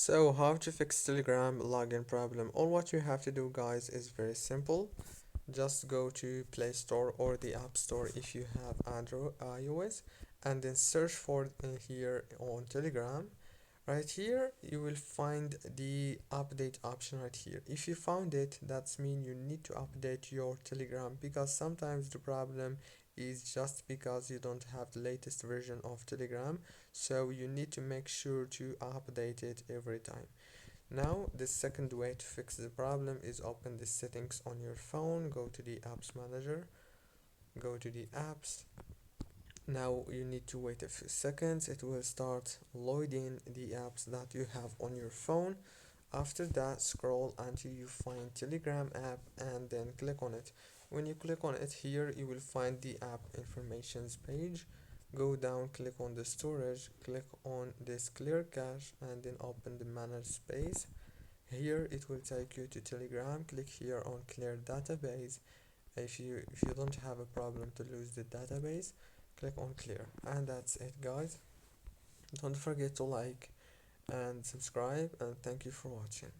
So how to fix Telegram login problem? All what you have to do guys is very simple. Just go to Play Store or the App Store if you have Android iOS, and then search for here on Telegram. Right here you will find the update option right here. If you found it, that's mean you need to update your Telegram, because sometimes the problem is just because you don't have the latest version of Telegram, so you need to make sure to update it every time. Now the second way to fix the problem is open the settings on your phone, go to the apps manager, go to the apps. Now you need to wait a few seconds, it will start loading the apps that you have on your phone. After that, scroll until you find Telegram app and then click on it. When you click on it, here you will find the app informations page. Go down, click on the storage, click on this clear cache, and then open the manage space. Here it will take you to Telegram. Click here on clear database. If you don't have a problem to lose the database, click on clear. And that's it guys. Don't forget to like and subscribe, and thank you for watching.